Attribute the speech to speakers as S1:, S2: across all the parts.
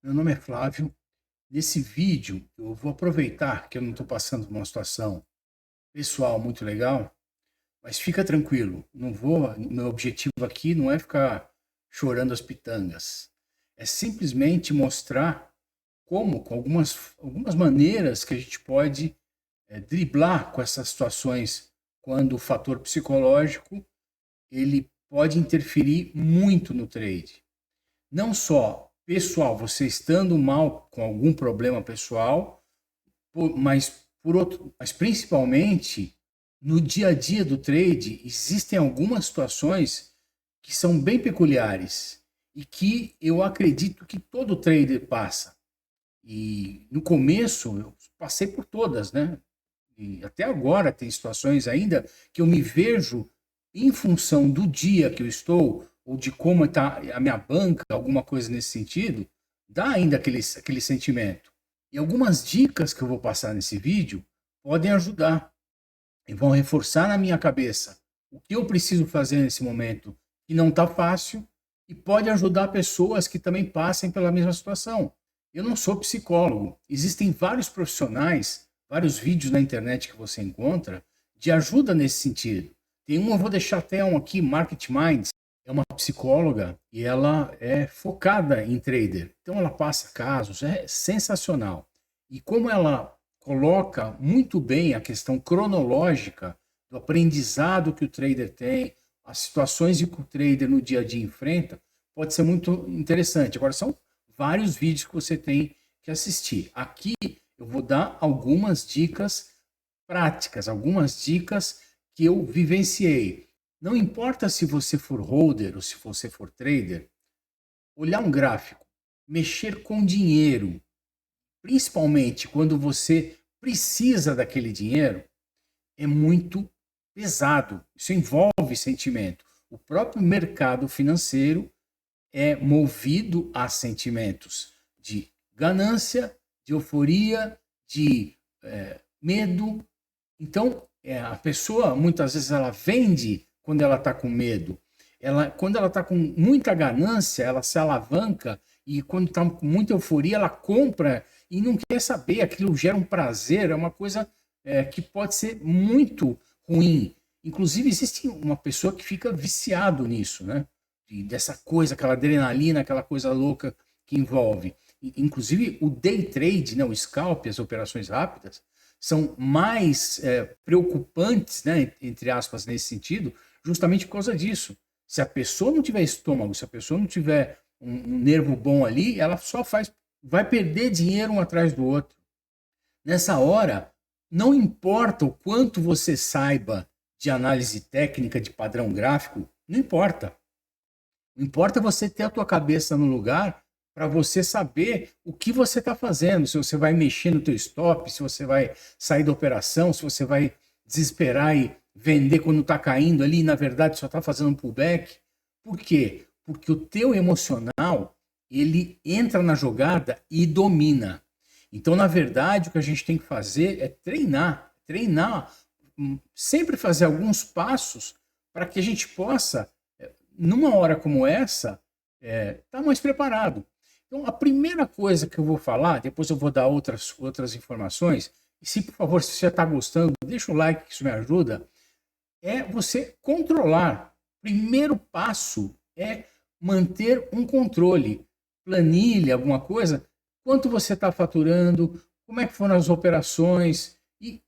S1: Meu nome é Flávio. Nesse vídeo, eu vou aproveitar que eu não estou passando por uma situação pessoal muito legal, mas fica tranquilo, não vou. Meu objetivo aqui não é ficar chorando as pitangas, é simplesmente mostrar como, com algumas maneiras que a gente pode driblar com essas situações quando o fator psicológico ele pode interferir muito no trade. Não só pessoal, você estando mal com algum problema pessoal, mas principalmente no dia a dia do trade, existem algumas situações que são bem peculiares e que eu acredito que todo trader passa. E no começo eu passei por todas, né? E até agora tem situações ainda que eu me vejo em função do dia que eu estou, ou de como está a minha banca, alguma coisa nesse sentido, dá ainda aquele sentimento. E algumas dicas que eu vou passar nesse vídeo podem ajudar e vão reforçar na minha cabeça o que eu preciso fazer nesse momento, que não está fácil, e pode ajudar pessoas que também passem pela mesma situação. Eu não sou psicólogo, existem vários profissionais, vários vídeos na internet que você encontra de ajuda nesse sentido. Tem uma, eu vou deixar até um aqui, Market Minds, é uma psicóloga e ela é focada em trader. Então ela passa casos, é sensacional. E como ela coloca muito bem a questão cronológica do aprendizado que o trader tem, as situações que o trader no dia a dia enfrenta, pode ser muito interessante. Agora, são vários vídeos que você tem que assistir. Aqui eu vou dar algumas dicas práticas, algumas dicas que eu vivenciei. Não importa se você for holder ou se você for trader, olhar um gráfico, mexer com dinheiro, principalmente quando você precisa daquele dinheiro, é muito pesado. Isso envolve sentimento. O próprio mercado financeiro é movido a sentimentos de ganância, de euforia, de medo. Então, a pessoa muitas vezes ela vende quando ela está com medo. Quando ela está com muita ganância, ela se alavanca e quando está com muita euforia, ela compra e não quer saber. Aquilo gera um prazer, é uma coisa que pode ser muito ruim. Inclusive, existe uma pessoa que fica viciado nisso, né? Dessa coisa, aquela adrenalina, aquela coisa louca que envolve. Inclusive, o day trade, né, o scalp, as operações rápidas, são mais preocupantes, né, entre aspas, nesse sentido, justamente por causa disso. Se a pessoa não tiver estômago, se a pessoa não tiver um nervo bom ali, ela só vai perder dinheiro um atrás do outro. Nessa hora, não importa o quanto você saiba de análise técnica de padrão gráfico, não importa. Não importa você ter a tua cabeça no lugar para você saber o que você está fazendo, se você vai mexer no teu stop, se você vai sair da operação, se você vai desesperar e vender quando está caindo ali e na verdade só está fazendo um pullback. Por quê? Porque o teu emocional ele entra na jogada e domina. Então, na verdade, o que a gente tem que fazer é treinar, sempre fazer alguns passos para que a gente possa numa hora como essa, tá mais preparado. Então, a primeira coisa que eu vou falar, depois eu vou dar outras informações, e se por favor, se você está gostando, deixa o like, que isso me ajuda, é você controlar. Primeiro passo é manter um controle, planilha, alguma coisa, quanto você está faturando, como é que foram as operações, e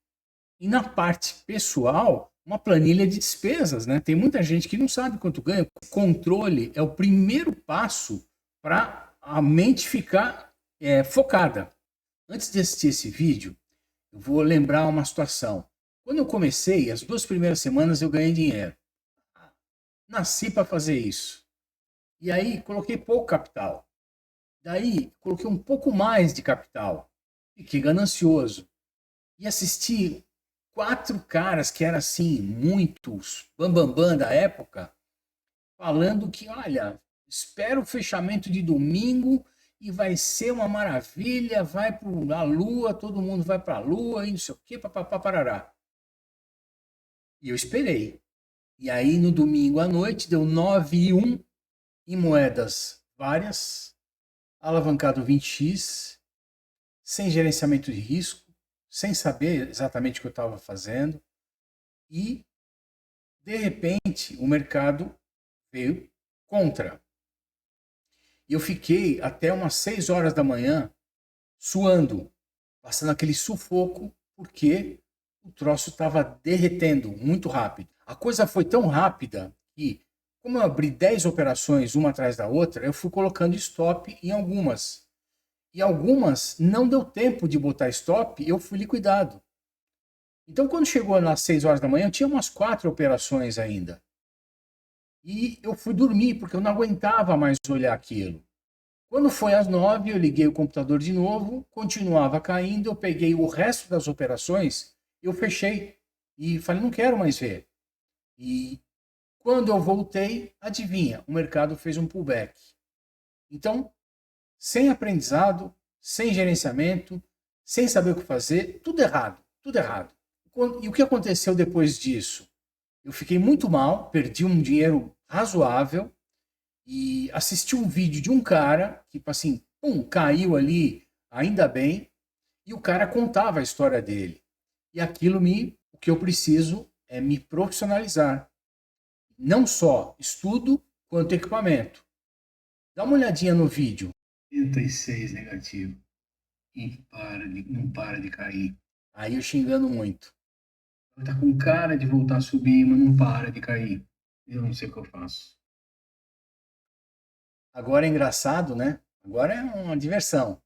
S1: na parte pessoal, uma planilha de despesas, né? Tem muita gente que não sabe quanto ganha. Controle é o primeiro passo para a mente ficar focada. Antes de assistir esse vídeo, eu vou lembrar uma situação. Quando eu comecei, as 2 primeiras semanas eu ganhei dinheiro. Nasci para fazer isso. E aí coloquei pouco capital. Daí coloquei um pouco mais de capital. Fiquei ganancioso. E assisti 4 caras que eram assim, muitos bambambam bam, bam da época, falando que, olha, espera o fechamento de domingo e vai ser uma maravilha, vai para a Lua, todo mundo vai para a Lua e não sei o que, papapá, parará. E eu esperei. E aí no domingo à noite deu 9 e 1 em moedas várias, alavancado 20x, sem gerenciamento de risco, sem saber exatamente o que eu estava fazendo, e de repente o mercado veio contra. E eu fiquei até umas 6 horas da manhã suando, passando aquele sufoco, porque o troço estava derretendo muito rápido. A coisa foi tão rápida que, como eu abri 10 operações uma atrás da outra, eu fui colocando stop em algumas. E algumas não deu tempo de botar stop, eu fui liquidado. Então, quando chegou nas 6 horas da manhã, eu tinha umas 4 operações ainda. E eu fui dormir, porque eu não aguentava mais olhar aquilo. Quando foi às 9, eu liguei o computador de novo, continuava caindo, eu peguei o resto das operações, eu fechei e falei, não quero mais ver. E quando eu voltei, adivinha, o mercado fez um pullback. Então, sem aprendizado, sem gerenciamento, sem saber o que fazer, tudo errado, tudo errado. E o que aconteceu depois disso? Eu fiquei muito mal, perdi um dinheiro razoável e assisti um vídeo de um cara que, assim, caiu ali, ainda bem, e o cara contava a história dele. E o que eu preciso é me profissionalizar. Não só estudo, quanto equipamento. Dá uma olhadinha no vídeo. 86 negativo. E não para de cair. Aí eu xingando muito. Tá com cara de voltar a subir, mas não para de cair. Eu não sei o que eu faço. Agora é engraçado, né? Agora é uma diversão.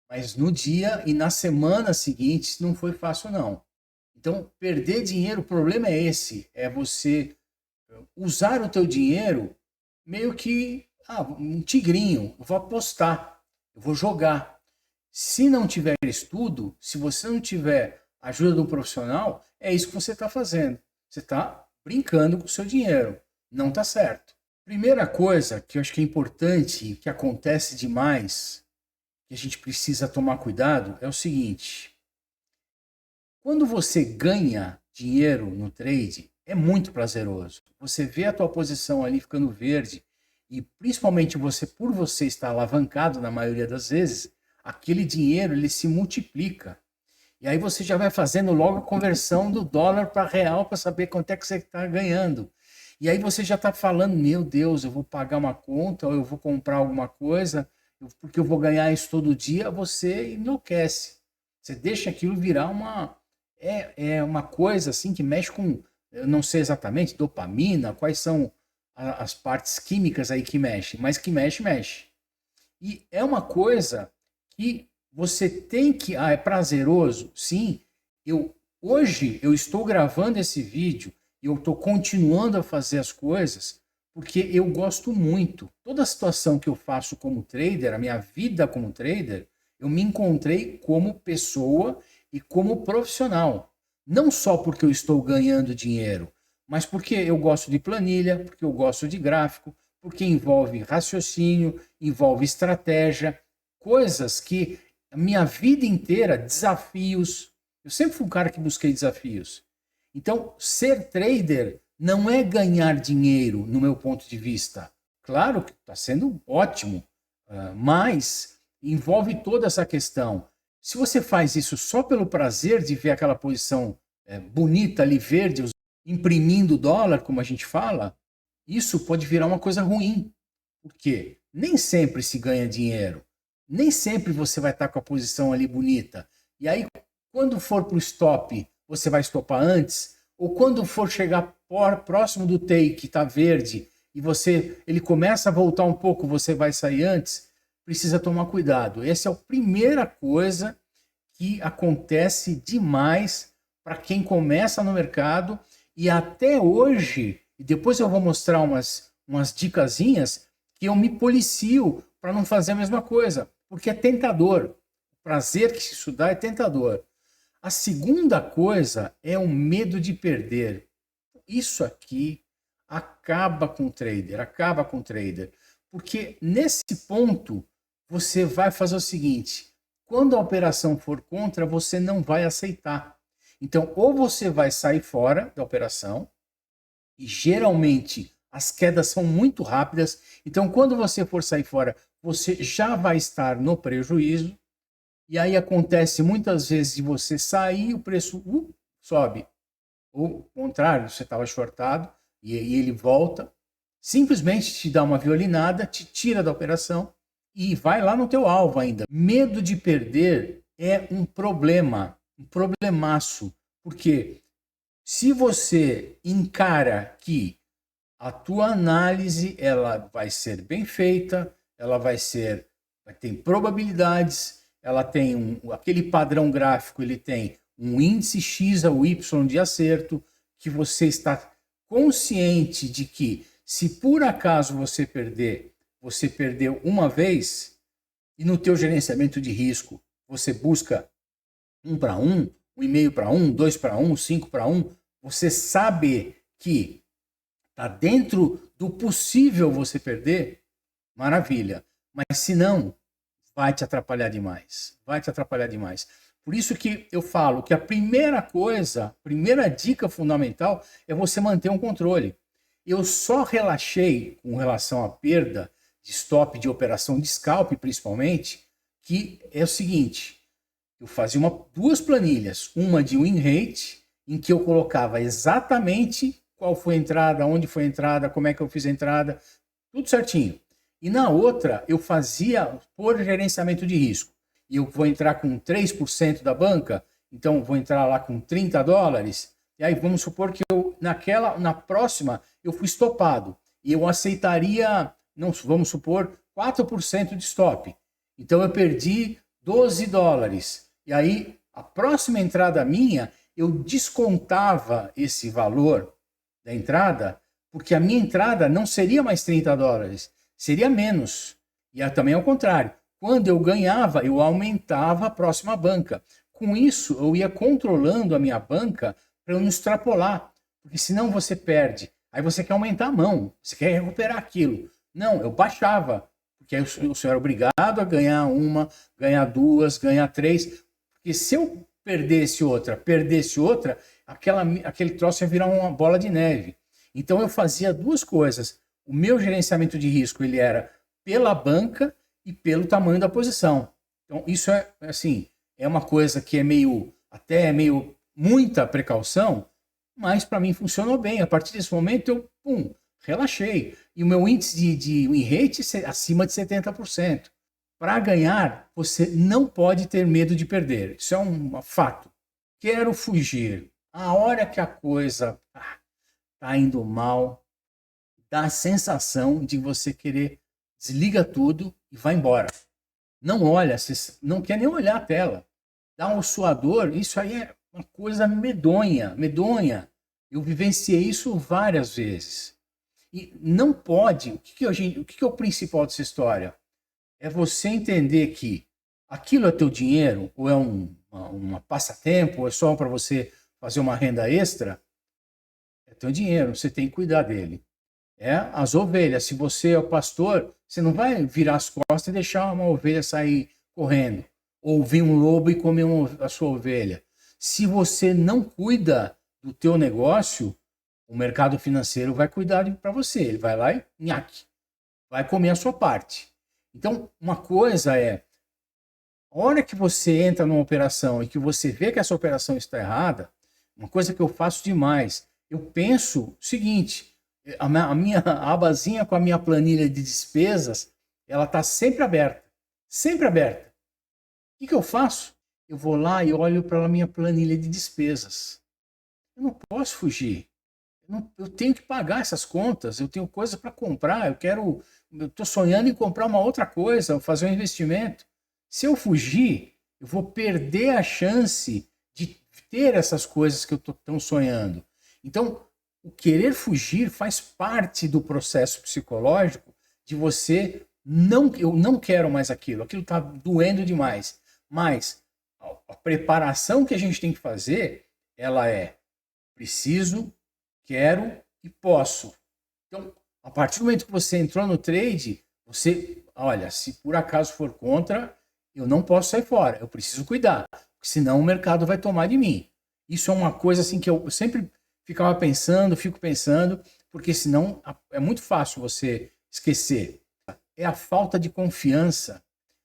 S1: Mas no dia e na semana seguinte não foi fácil, não. Então, perder dinheiro, o problema é esse. É você usar o teu dinheiro meio que um tigrinho. Eu vou apostar, eu vou jogar. Se não tiver estudo, se você não tiver ajuda de um profissional, é isso que você está fazendo. Você está brincando com o seu dinheiro. Não está certo. Primeira coisa que eu acho que é importante, que acontece demais, que a gente precisa tomar cuidado, é o seguinte. Quando você ganha dinheiro no trade, é muito prazeroso. Você vê a tua posição ali ficando verde e principalmente por você estar alavancado na maioria das vezes, aquele dinheiro ele se multiplica. E aí você já vai fazendo logo a conversão do dólar para real para saber quanto é que você está ganhando. E aí você já está falando, meu Deus, eu vou pagar uma conta ou eu vou comprar alguma coisa, porque eu vou ganhar isso todo dia, você enlouquece. Você deixa aquilo virar uma coisa assim que mexe com, eu não sei exatamente, dopamina, quais são as partes químicas aí que mexem, mas que mexe, mexe. E é uma coisa que você tem que... é prazeroso? Sim. Hoje eu estou gravando esse vídeo e eu estou continuando a fazer as coisas porque eu gosto muito. Toda a situação que eu faço como trader, a minha vida como trader, eu me encontrei como pessoa e como profissional. Não só porque eu estou ganhando dinheiro, mas porque eu gosto de planilha, porque eu gosto de gráfico, porque envolve raciocínio, envolve estratégia, coisas que a minha vida inteira, desafios. Eu sempre fui um cara que busquei desafios. Então, ser trader não é ganhar dinheiro, no meu ponto de vista. Claro que está sendo ótimo, mas envolve toda essa questão. Se você faz isso só pelo prazer de ver aquela posição bonita ali, verde, imprimindo dólar, como a gente fala, isso pode virar uma coisa ruim. Porque nem sempre se ganha dinheiro. Nem sempre você vai estar com a posição ali bonita. E aí, quando for para o stop, você vai stopar antes. Ou quando for chegar próximo do take, está verde, e ele começa a voltar um pouco, você vai sair antes. Precisa tomar cuidado. Essa é a primeira coisa que acontece demais para quem começa no mercado. E até hoje, e depois eu vou mostrar umas dicasinhas, que eu me policio para não fazer a mesma coisa, porque é tentador. O prazer que isso dá é tentador. A segunda coisa é o medo de perder. Isso aqui acaba com o trader, porque nesse ponto você vai fazer o seguinte, quando a operação for contra, você não vai aceitar. Então, ou você vai sair fora da operação, e geralmente as quedas são muito rápidas. Então, quando você for sair fora, você já vai estar no prejuízo. E aí acontece muitas vezes de você sair, o preço sobe. Ou, ao contrário, você estava shortado e ele volta, simplesmente te dá uma violinada, te tira da operação e vai lá no teu alvo ainda. Medo de perder é um problema, um problemaço, porque se você encara que a tua análise ela vai ser bem feita, ela vai ter probabilidades, ela tem aquele padrão gráfico, ele tem um índice X ou Y de acerto, que você está consciente de que se por acaso você perdeu uma vez, e no teu gerenciamento de risco você busca 1 para 1, 1,5 para 1, 2 para 1, 5 para 1, você sabe que está dentro do possível você perder, maravilha. Mas se não, vai te atrapalhar demais. Vai te atrapalhar demais. Por isso que eu falo que a primeira coisa, a primeira dica fundamental é você manter um controle. Eu só relaxei com relação à perda de stop de operação de scalp, principalmente, que é o seguinte, eu fazia duas planilhas, uma de win rate, em que eu colocava exatamente qual foi a entrada, onde foi a entrada, como é que eu fiz a entrada, tudo certinho. E na outra, eu fazia por gerenciamento de risco. E eu vou entrar com 3% da banca, então vou entrar lá com $30. E aí vamos supor que na próxima, eu fui estopado. E eu aceitaria, não, vamos supor, 4% de stop. Então eu perdi $12. E aí, a próxima entrada minha, eu descontava esse valor da entrada, porque a minha entrada não seria mais $30, seria menos. E também ao contrário, quando eu ganhava, eu aumentava a próxima banca. Com isso, eu ia controlando a minha banca para eu não extrapolar, porque senão você perde. Aí você quer aumentar a mão, você quer recuperar aquilo. Não, eu baixava, porque aí o senhor era obrigado a ganhar uma, ganhar duas, ganhar três, porque se eu perdesse outra, aquele troço ia virar uma bola de neve. Então eu fazia duas coisas. O meu gerenciamento de risco ele era pela banca e pelo tamanho da posição. Então isso é assim, é uma coisa que é meio muita precaução, mas para mim funcionou bem. A partir desse momento eu relaxei. E o meu índice de win rate é acima de 70%. Para ganhar, você não pode ter medo de perder. Isso é um fato. Quero fugir. A hora que a coisa está indo mal, dá a sensação de você querer desliga tudo e vai embora. Não olha, você não quer nem olhar a tela. Dá um suador, isso aí é uma coisa medonha, medonha. Eu vivenciei isso várias vezes. E não pode, o que é o principal dessa história? É você entender que aquilo é teu dinheiro, ou é uma passatempo, ou é só para você fazer uma renda extra, é teu dinheiro, você tem que cuidar dele. As ovelhas, se você é o pastor, você não vai virar as costas e deixar uma ovelha sair correndo, ou vir um lobo e comer a sua ovelha. Se você não cuida do teu negócio, o mercado financeiro vai cuidar para você, ele vai lá e vai comer a sua parte. Então, uma coisa a hora que você entra numa operação e que você vê que essa operação está errada, uma coisa que eu faço demais, eu penso o seguinte, a minha abazinha com a minha planilha de despesas, ela está sempre aberta, sempre aberta. O que eu faço? Eu vou lá e olho para a minha planilha de despesas. Eu não posso fugir. Eu tenho que pagar essas contas, eu tenho coisa para comprar, eu estou sonhando em comprar uma outra coisa, fazer um investimento. Se eu fugir, eu vou perder a chance de ter essas coisas que eu estou tão sonhando. Então, o querer fugir faz parte do processo psicológico de você, eu não quero mais aquilo está doendo demais. Mas a preparação que a gente tem que fazer, ela é preciso, quero e posso. Então, a partir do momento que você entrou no trade, olha, se por acaso for contra, eu não posso sair fora, eu preciso cuidar, porque senão o mercado vai tomar de mim. Isso é uma coisa assim que eu sempre fico pensando, porque senão é muito fácil você esquecer. É a falta de confiança.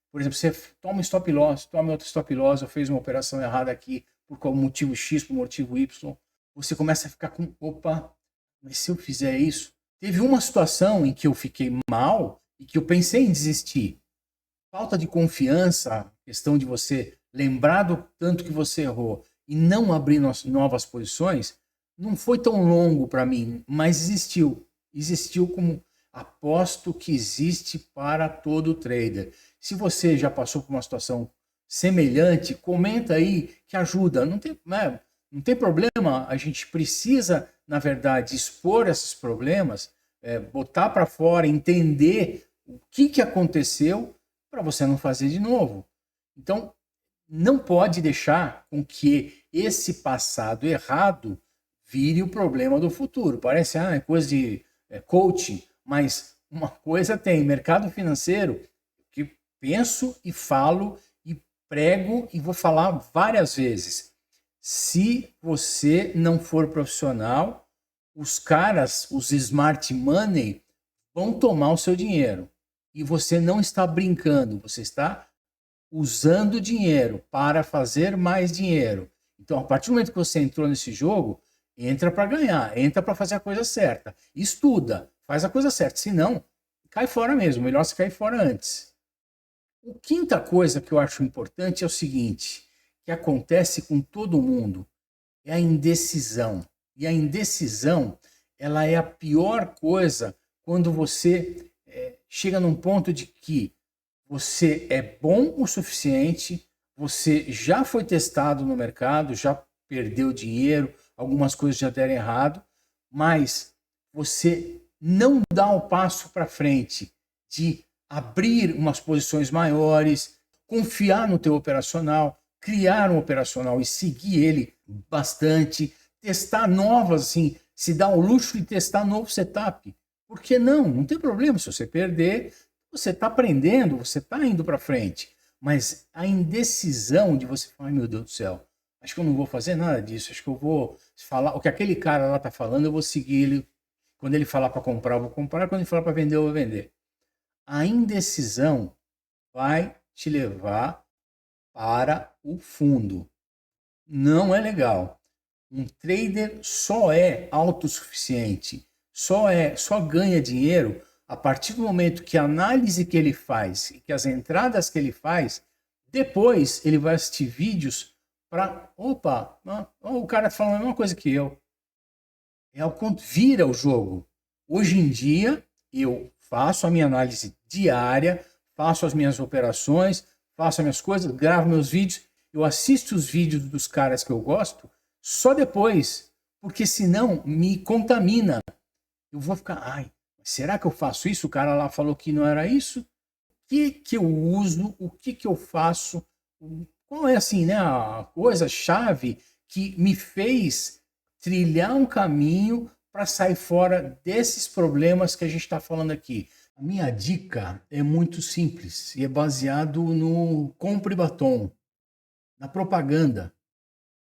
S1: Por exemplo, você toma um stop loss, toma outro stop loss, ou fez uma operação errada aqui por qual motivo X, por motivo Y, você começa a ficar com, opa, mas se eu fizer isso? Teve uma situação em que eu fiquei mal e que eu pensei em desistir. Falta de confiança, questão de você lembrar do tanto que você errou e não abrir novas posições, não foi tão longo para mim, mas existiu. Existiu como aposto que existe para todo trader. Se você já passou por uma situação semelhante, comenta aí que ajuda. Não tem problema, a gente precisa, na verdade, expor esses problemas, botar para fora, entender o que aconteceu para você não fazer de novo. Então, não pode deixar com que esse passado errado vire o problema do futuro. Parece é coisa de coaching, mas uma coisa tem, mercado financeiro, que penso e falo e prego e vou falar várias vezes. Se você não for profissional, os caras, os smart money, vão tomar o seu dinheiro. E você não está brincando, você está usando dinheiro para fazer mais dinheiro. Então, a partir do momento que você entrou nesse jogo, entra para ganhar, entra para fazer a coisa certa. Estuda, faz a coisa certa. Se não, cai fora mesmo. Melhor você cair fora antes. A quinta coisa que eu acho importante é o seguinte, que acontece com todo mundo, é a indecisão. E a indecisão, ela é a pior coisa quando você chega num ponto de que você é bom o suficiente, você já foi testado no mercado, já perdeu dinheiro, algumas coisas já deram errado, mas você não dá o passo para frente de abrir umas posições maiores, confiar no teu operacional, criar um operacional e seguir ele bastante, testar novas, assim, se dá o luxo de testar novo setup. Por que não? Não tem problema se você perder, você está aprendendo, você está indo para frente. Mas a indecisão de você falar, ai meu Deus do céu, acho que eu não vou fazer nada disso, acho que eu vou falar, o que aquele cara lá está falando, eu vou seguir ele. Quando ele falar para comprar, eu vou comprar, quando ele falar para vender, eu vou vender. A indecisão vai te levar para o fundo. Não é legal. Um trader só é autossuficiente, só ganha dinheiro a partir do momento que a análise que ele faz, que as entradas que ele faz, depois ele vai assistir vídeos para, opa, o cara tá falando a mesma coisa que eu. É o quanto vira o jogo. Hoje em dia, eu faço a minha análise diária, faço as minhas operações, faço as minhas coisas, gravo meus vídeos, eu assisto os vídeos dos caras que eu gosto só depois, porque senão me contamina. Eu vou ficar, ai, será que eu faço isso? O cara lá falou que não era isso. O que eu uso? O que eu faço? Qual é assim, né, a coisa-chave que me fez trilhar um caminho para sair fora desses problemas que a gente está falando aqui? A minha dica é muito simples e é baseado no compre batom, na propaganda.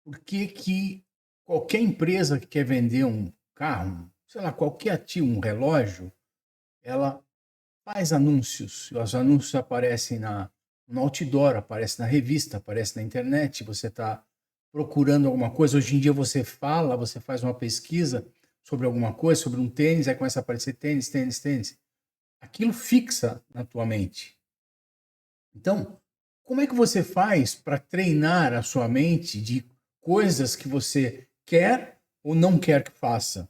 S1: Por que qualquer empresa que quer vender um carro, sei lá, qualquer ativo, um relógio, ela faz anúncios. Os anúncios aparecem no outdoor, aparecem na revista, aparecem na internet. Você está procurando alguma coisa. Hoje em dia você faz uma pesquisa sobre alguma coisa, sobre um tênis, aí começa a aparecer tênis, tênis, tênis. Aquilo fixa na tua mente. Então, como é que você faz para treinar a sua mente de coisas que você quer ou não quer que faça?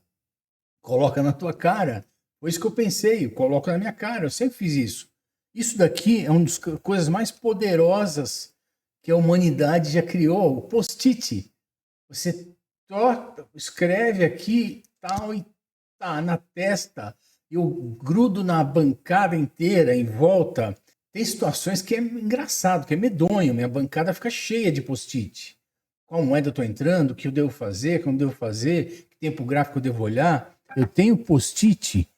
S1: Coloca na tua cara. Foi isso que eu pensei, eu coloco na minha cara, eu sempre fiz isso. Isso daqui é uma das coisas mais poderosas que a humanidade já criou, o post-it. Você escreve aqui, tal, e tá na testa, eu grudo na bancada inteira, em volta. Tem situações que é engraçado, que é medonho, minha bancada fica cheia de post-it. Qual moeda eu estou entrando, o que eu devo fazer, como devo fazer, que tempo gráfico eu devo olhar. Eu tenho post-it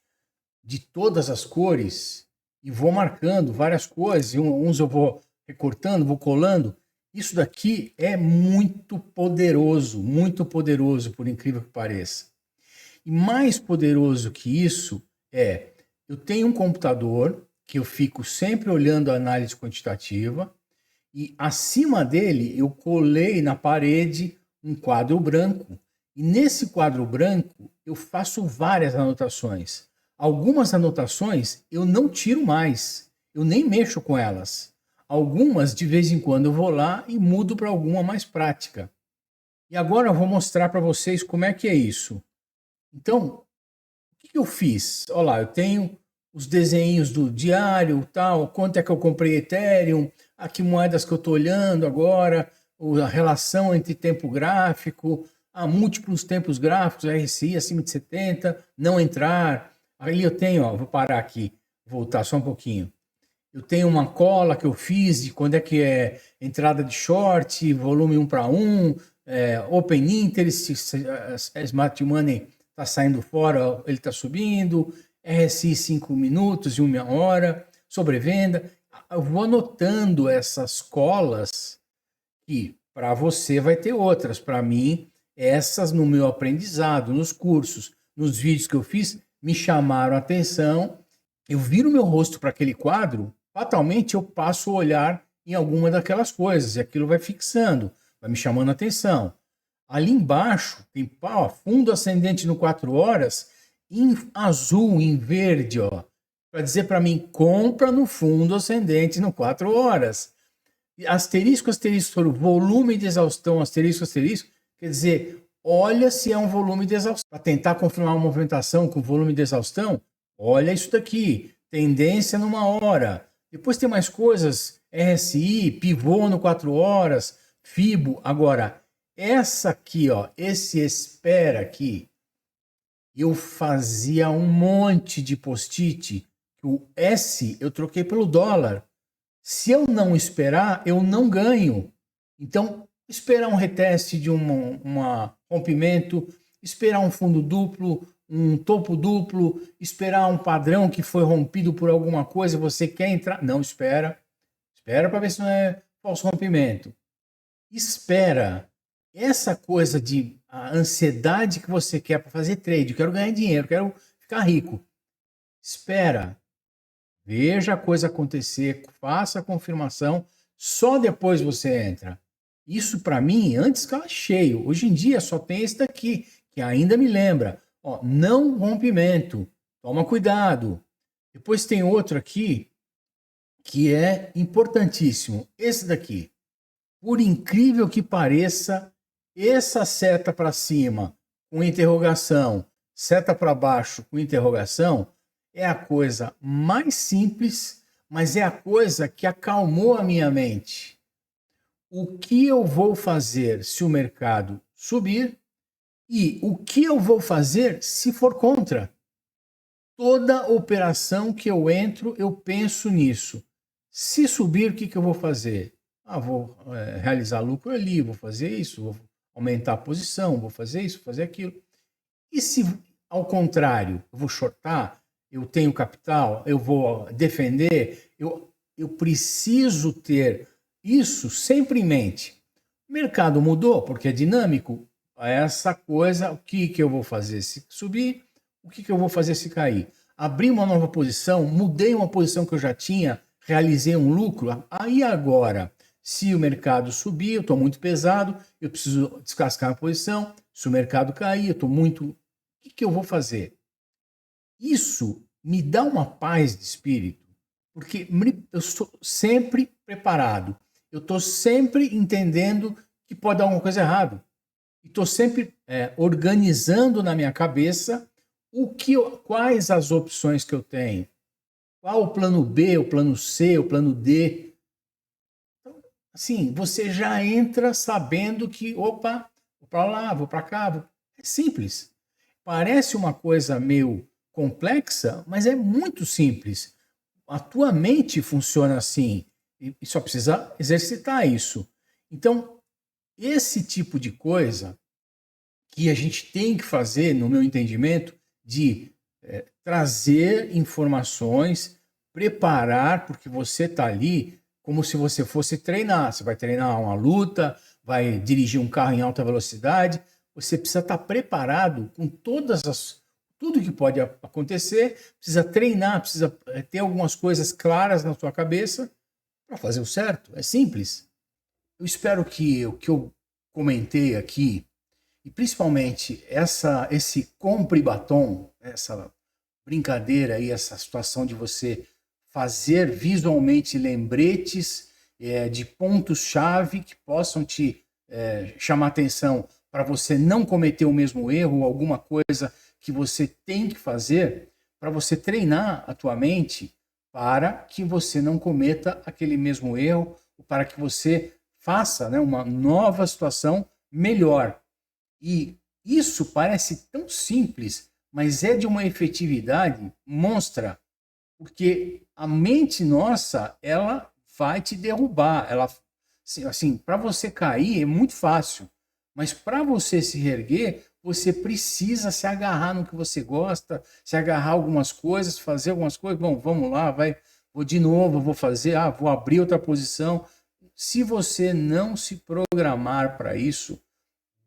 S1: de todas as cores e vou marcando várias coisas, uns eu vou recortando, vou colando. Isso daqui é muito poderoso, por incrível que pareça. E mais poderoso que isso eu tenho um computador que eu fico sempre olhando a análise quantitativa e acima dele eu colei na parede um quadro branco. E nesse quadro branco eu faço várias anotações. Algumas anotações eu não tiro mais, eu nem mexo com elas. Algumas, de vez em quando, eu vou lá e mudo para alguma mais prática. E agora eu vou mostrar para vocês como é que é isso. Então, o que eu fiz? Olha lá, eu tenho os desenhos do diário, tal, quanto é que eu comprei Ethereum, a que moedas que eu estou olhando agora, a relação entre tempo gráfico, múltiplos tempos gráficos, RSI acima de 70, não entrar. Aí eu tenho, vou parar aqui, voltar só um pouquinho. Eu tenho uma cola que eu fiz de quando é que é entrada de short, volume 1:1, Open Interest, Smart Money está saindo fora, ele está subindo, RSI 5 minutos e 1 hora, sobrevenda. Eu vou anotando essas colas que para você vai ter outras. Para mim, essas no meu aprendizado, nos cursos, nos vídeos que eu fiz, me chamaram a atenção. Eu viro meu rosto para aquele quadro, fatalmente eu passo a olhar em alguma daquelas coisas e aquilo vai fixando, vai me chamando a atenção. Ali embaixo tem fundo ascendente no 4 horas, em azul, em verde, para dizer para mim, compra no fundo ascendente no 4 horas. Asterisco, asterisco, volume de exaustão, asterisco, asterisco, quer dizer, olha se é um volume de exaustão. Para tentar confirmar uma movimentação com volume de exaustão, olha isso daqui, tendência numa hora. Depois tem mais coisas, RSI, pivô no 4 horas, FIBO. Agora, essa aqui, esse espera aqui, eu fazia um monte de post-it. O S eu troquei pelo dólar. Se eu não esperar, eu não ganho. Então, esperar um reteste de um rompimento, esperar um fundo duplo, um topo duplo, esperar um padrão que foi rompido por alguma coisa, você quer entrar. Não, espera. Espera para ver se não é falso rompimento. Espera. Essa coisa de a ansiedade que você quer para fazer trade, eu quero ganhar dinheiro, quero ficar rico. Espera. Veja a coisa acontecer, faça a confirmação, só depois você entra. Isso para mim, antes ficava cheio. Hoje em dia só tem esse daqui, que ainda me lembra. Não rompimento, toma cuidado. Depois tem outro aqui, que é importantíssimo. Esse daqui. Por incrível que pareça, essa seta para cima com interrogação, seta para baixo com interrogação, é a coisa mais simples, mas é a coisa que acalmou a minha mente. O que eu vou fazer se o mercado subir e o que eu vou fazer se for contra? Toda operação que eu entro, eu penso nisso. Se subir, o que eu vou fazer? Vou realizar lucro ali, vou fazer isso, vou aumentar a posição, vou fazer isso, vou fazer aquilo. E se, ao contrário, eu vou shortar, eu tenho capital, eu vou defender, eu preciso ter isso sempre em mente. O mercado mudou porque é dinâmico. Essa coisa, o que eu vou fazer se subir, o que eu vou fazer se cair? Abri uma nova posição, mudei uma posição que eu já tinha, realizei um lucro. Aí agora, se o mercado subir, eu estou muito pesado, eu preciso descascar a posição. Se o mercado cair, eu estou muito... O que eu vou fazer? Isso me dá uma paz de espírito, porque eu estou sempre preparado. Eu estou sempre entendendo que pode dar alguma coisa errada. Estou sempre organizando na minha cabeça quais as opções que eu tenho. Qual o plano B, o plano C, o plano D. Então, assim, você já entra sabendo que, opa, vou para lá, vou para cá. É simples. Parece uma coisa meio complexa, mas é muito simples. A tua mente funciona assim e só precisa exercitar isso. Então, esse tipo de coisa que a gente tem que fazer, no meu entendimento, de trazer informações, preparar, porque você está ali como se você fosse treinar. Você vai treinar uma luta, vai dirigir um carro em alta velocidade. você precisa estar preparado com tudo que pode acontecer, precisa treinar, precisa ter algumas coisas claras na sua cabeça para fazer o certo. É simples. Eu espero que o que eu comentei aqui, e principalmente esse compre batom, essa brincadeira aí, essa situação de você fazer visualmente lembretes de pontos-chave que possam te chamar atenção para você não cometer o mesmo erro ou alguma coisa que você tem que fazer para você treinar a tua mente para que você não cometa aquele mesmo erro, para que você faça, né, uma nova situação melhor. E isso parece tão simples, mas é de uma efetividade monstra, porque a mente nossa, ela vai te derrubar. Ela, assim, para você cair é muito fácil, mas para você se reerguer, você precisa se agarrar no que você gosta, se agarrar a algumas coisas, fazer algumas coisas. Bom, vamos lá, vou de novo, vou fazer, vou abrir outra posição. Se você não se programar para isso,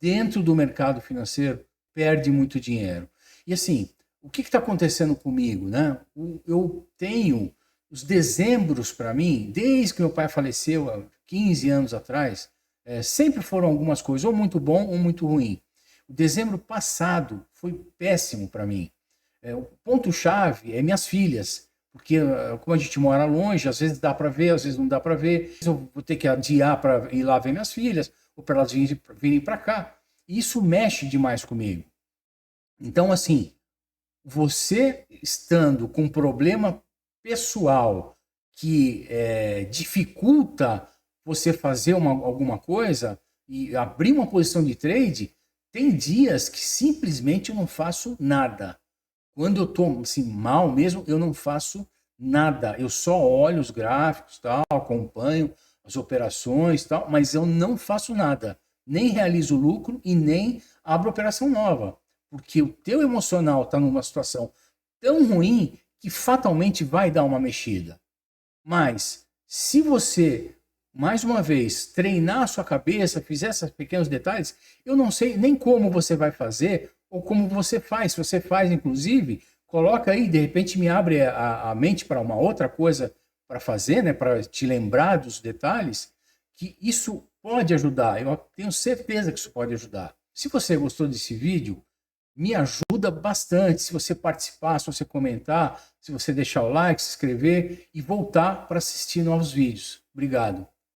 S1: dentro do mercado financeiro, perde muito dinheiro. E assim, o que está acontecendo comigo, né? Eu tenho os dezembros para mim, desde que meu pai faleceu há 15 anos atrás, sempre foram algumas coisas, ou muito bom ou muito ruim. O dezembro passado foi péssimo para mim. O ponto-chave é minhas filhas, porque como a gente mora longe, às vezes dá para ver, às vezes não dá para ver. Eu vou ter que adiar para ir lá ver minhas filhas, ou para elas virem para cá. Isso mexe demais comigo. Então, assim, você estando com um problema pessoal que dificulta você fazer alguma coisa e abrir uma posição de trade, tem dias que simplesmente eu não faço nada. Quando eu estou assim, mal mesmo, eu não faço nada. Eu só olho os gráficos, tal, acompanho as operações, tal, mas eu não faço nada. Nem realizo lucro e nem abro operação nova. Porque o teu emocional está numa situação tão ruim que fatalmente vai dar uma mexida. Mas se você, mais uma vez, treinar a sua cabeça, fizer esses pequenos detalhes, eu não sei nem como você vai fazer ou como você faz. Se você faz, inclusive, coloca aí, de repente me abre a mente para uma outra coisa para fazer, né, para te lembrar dos detalhes, que isso pode ajudar. Eu tenho certeza que isso pode ajudar. Se você gostou desse vídeo, me ajuda bastante se você participar, se você comentar, se você deixar o like, se inscrever e voltar para assistir novos vídeos. Obrigado.